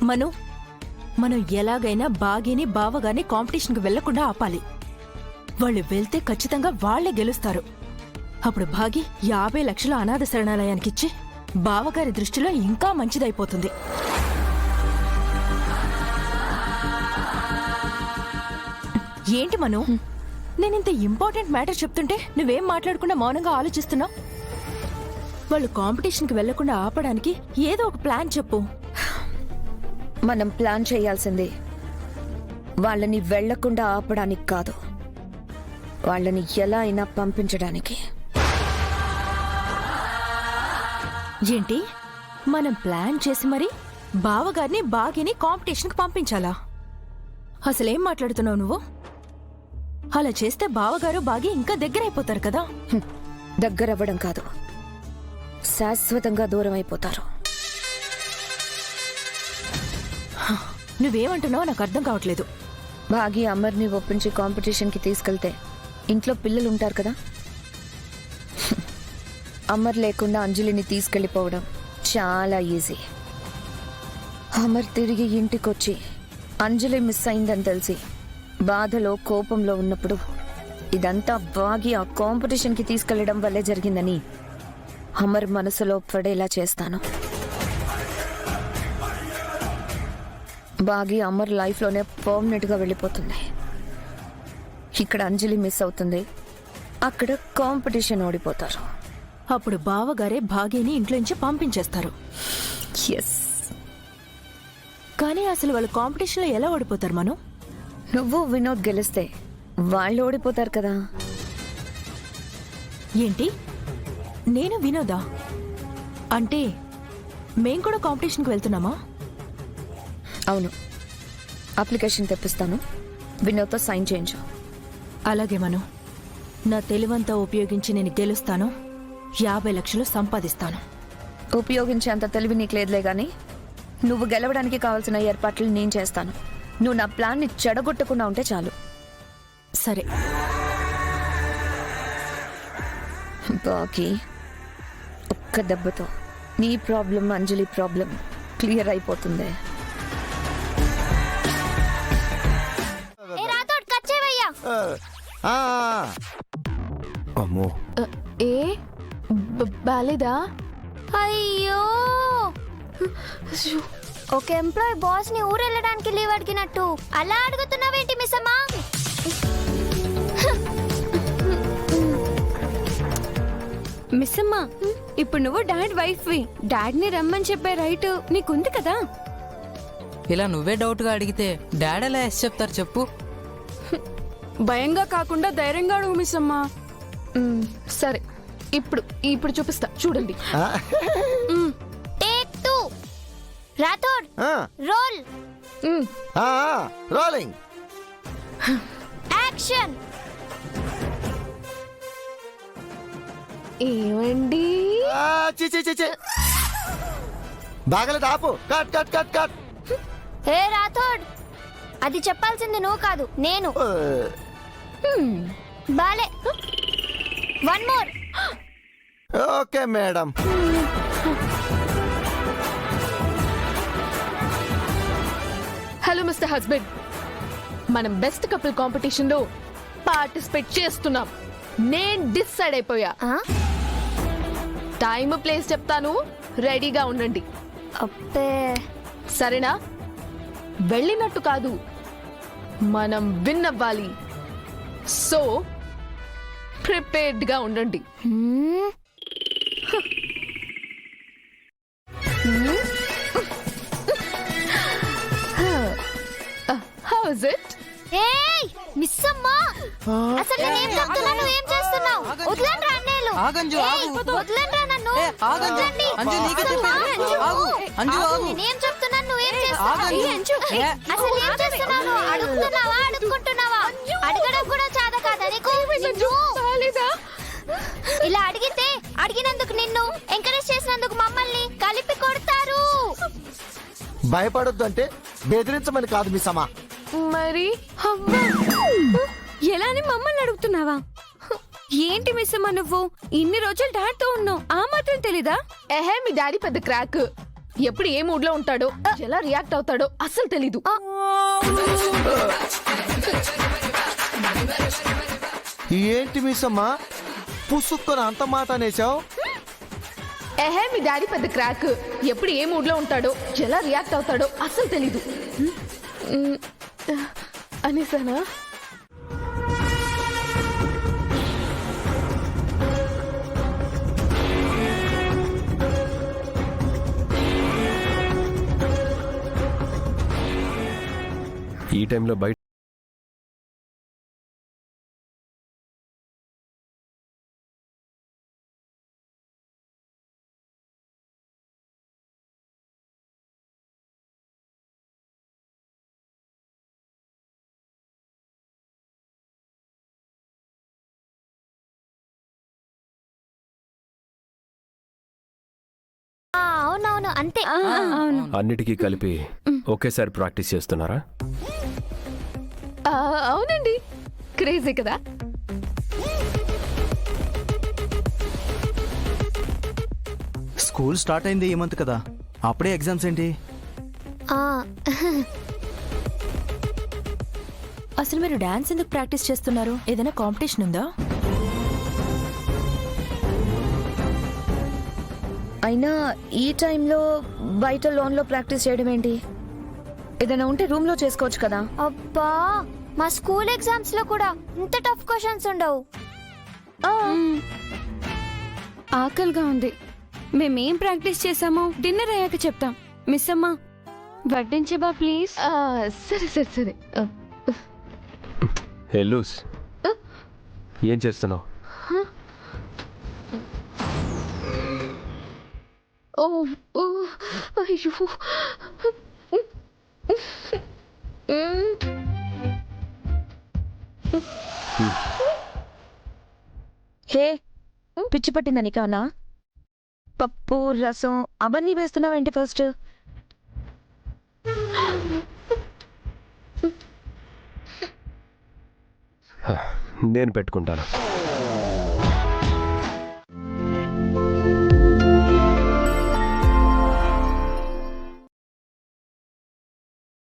మనం ఎలాగైనా బాగీని బావగాని కాంపిటీషన్కి వెళ్లకుండా ఆపాలి. వాళ్ళు వెళ్తే ఖచ్చితంగా వాళ్లే గెలుస్తారు. అప్పుడు భాగి 50 లక్షలు అనాథ శరణాలయానికిచ్చి బావగారి దృష్టిలో ఇంకా మంచిదైపోతుంది. ఏంటి మను, నేనింత ఇంపార్టెంట్ మ్యాటర్ చెప్తుంటే నువ్వేం మాట్లాడకుండా మౌనంగా ఆలోచిస్తున్నావు? వాళ్ళు కాంపిటీషన్కి వెళ్లకుండా ఆపడానికి ఏదో ఒక ప్లాన్ చెప్పు. మనం ప్లాన్ చేయాల్సింది వాళ్ళని వెళ్లకుండా ఆపడానికి కాదు, వాళ్ళని ఎలా అయినా పంపించడానికి. ఏంటి, మనం ప్లాన్ చేసి మరి బావగారిని బాగిని కాంపిటీషన్కి పంపించాలా? అసలేం మాట్లాడుతున్నావు నువ్వు? అలా చేస్తే బావగారు బాగి ఇంకా దగ్గరైపోతారు కదా. దగ్గరవ్వడం కాదు, శాశ్వతంగా దూరం అయిపోతారు. నువ్వేమంటున్నావో నాకు అర్థం కావట్లేదు. భాగి అమర్ని ఒప్పించి కాంపిటీషన్కి తీసుకెళ్తే ఇంట్లో పిల్లలు ఉంటారు కదా. అమర్ లేకుండా అంజలిని తీసుకెళ్లిపోవడం చాలా ఈజీ. అమర్ తిరిగి ఇంటికొచ్చి అంజలి మిస్ అయిందని తెలిసి బాధలో కోపంలో ఉన్నప్పుడు ఇదంతా భాగి ఆ కాంపిటీషన్కి తీసుకెళ్లడం వల్లే జరిగిందని అమర్ మనసులో పడేలా చేస్తాను. భాగి అమర్ లైఫ్లోనే పర్మనెంట్ గా వెళ్ళిపోతుంది. ఇక్కడ అంజలి మిస్ అవుతుంది, అక్కడ కాంపిటీషన్ ఓడిపోతారు. అప్పుడు బావగారే భాగిని ఇంట్లోంచి పంపించేస్తారు. ఎస్. కానీ అసలు వాళ్ళు కాంపిటీషన్లో ఎలా ఓడిపోతారు మను? నువ్వు వినోద్ గెలిస్తే వాళ్ళు ఓడిపోతారు కదా. ఏంటి, నేను వినోదా? అంటే మేం కూడా కాంపిటీషన్కి వెళ్తున్నామా? అవును, అప్లికేషన్ తెప్పిస్తాను, వినోద్తో సైన్ చేయించు. అలాగే మను, నా తెలివంతా ఉపయోగించి నేను గెలుస్తాను, 50 లక్షలు సంపాదిస్తాను. ఉపయోగించేంత తెలివి నీకు లేదులే గాని నువ్వు గెలవడానికి కావాల్సిన ఏర్పాట్లు నేను చేస్తాను. నువ్వు నా ప్లాన్ని చెడగొట్టకుండా ఉంటే చాలు. సరే. బాకీ ఒక్క దెబ్బతో నీ ప్రాబ్లం అంజలి ప్రాబ్లం క్లియర్ అయిపోతుంది. అమ్మో, ఏ బాలేదా? అయ్యో, ఒక ఎంప్లాయ్ బాస్ ని ఊరెళ్ళడానికి లీవ్ అడిగినట్టు అలా అడుగుతున్నావేంటి మిస్ అమ్మా? మిస్ అమ్మా, ఇప్పుడు నువ్వు డాడ్ వైఫ్వి, డాడ్ని రమ్మని చెప్పే రైట్ నీకుంది కదా. ఇలా నువ్వే డౌట్గా అడిగితే డాడ్ ఎలా ఎస్ చెప్తారు చెప్పు? భయంగా కాకుండా ధైర్యంగా అడుగు మిస్ అమ్మా. సరే, ఇప్పుడు చూపిస్తా చూడండి. Take 2 Rathod, roll. Rolling, action. ఏమండి? బాగలేదు, ఆపు. Cut cut cut cut. Hey Rathod, అది చెప్పాల్సింది నువ్వు కాదు, నేను. బాలే. 1 more. Okay madam. Hello mister husband, మనం బెస్ట్ కపుల్ కాంపిటీషన్ లో పార్టిసిపేట్ చేస్తున్నాం. నేను డిసైడ్ అయిపోయా. టైం ప్లేస్ చెప్తాను, రెడీగా ఉండండి. అబ్బే, సరేనా? వెళ్ళినట్టు కాదు, మనం విన్ అవ్వాలి. సో ప్రిపేర్డ్ గా ఉండండి. How is it? ఏయ్ మిస్ అమ్మా, అసలు నేనేం చెప్తున్నా, నువ్వేం చేస్తున్నావు? వదలండి అన్నేలు. ఆగంజు, ఆగు. వదలండి నన్ను. ఆగంజు, వదలండి. అంజు నీకే అసలు చెప్పేది. ఆగు. ఆగు, అంజు ఆగు. నేనేం చెప్తున్నాను, నువ్వేం చేస్తున్నావు? ఆగంజు. అసలు ఏం చేస్తున్నావు? నువ్వు అడుగుతున్నావా, అడుక్కుంటున్నావా? అడగడం కూడా చాదా కాదా నీకు? ఇలా అడిగితే అడిగినందుకు నిన్ను, ఎంకరేజ్ చేసినందుకు మమ్మల్ని కలిపి కొడతారు. భయపడొద్దు అంటే బెదిరించమని కాదు మీ సమా. మరి ఎలా అని మమ్మల్ని అడుగుతున్నావా? ఏంటి మిస్ అమ్మా, నువ్వు ఇన్ని రోజులు డాడ్ తో ఉన్నావు, ఆ మాత్రం తెలీదా? ఏహే, మీ డాడీ పెద్ద క్రాక్. ఎప్పుడు ఏ మూడ్ లో ఉంటాడో ఎలా రియాక్ట్ అవుతాడో అస్సలు తెలీదు. ఏంటి మిస్ అమ్మా పుసుక్కుని అంత మాట అనేసావు? ఏహే మీ డాడీ పెద్ద క్రాక్. ఎప్పుడు ఏ మూడ్ లో ఉంటాడో ఎలా రియాక్ట్ అవుతాడో అస్సలు తెలీదు అనేసానా? ఈ టైంలో బయట అవునవును అంతే. అవును. అన్నిటికీ కలిపి ఒకేసారి ప్రాక్టీస్ చేస్తున్నారా? అవునండి, క్రేజీ కదా. స్కూల్ స్టార్ట్ అయింది ఈ మంత్ కదా, అప్పుడే ఎగ్జామ్స్ ఏంటి? ఆ, అసలు మీరు డాన్స్ ఎందుకు ప్రాక్టీస్ చేస్తున్నారు? ఏదైనా కాంపిటీషన్ ఉందా? అయినా ఈ టైంలో బయట లోన్లో ప్రాక్టీస్ చేయడం ఏంటి? ఏదైనా ఉంటే రూమ్ లో చేసుకోవచ్చు కదా. అబ్బా మా స్కూల్ ఎగ్జామ్స్ లో కూడా ఇంత టఫ్ క్వశ్చన్స్ ఉండవు. ఆకలిగా ఉంది. మేమేం ప్రాక్టీస్ చేసామో డిన్నర్ అయ్యాక చెప్తాం. మిస్ అమ్మా వడ్డించబా ప్లీజ్. సరే సరే సరే. హే లూస్, ఏం చేస్తున్నావు? అయ్యో. హే, పిచ్చి పట్టిందా నీకన్నా? పప్పు రసం అవన్నీ వేస్తున్నావేంటి ఫస్ట్? నేను పెట్టుకుంటాను.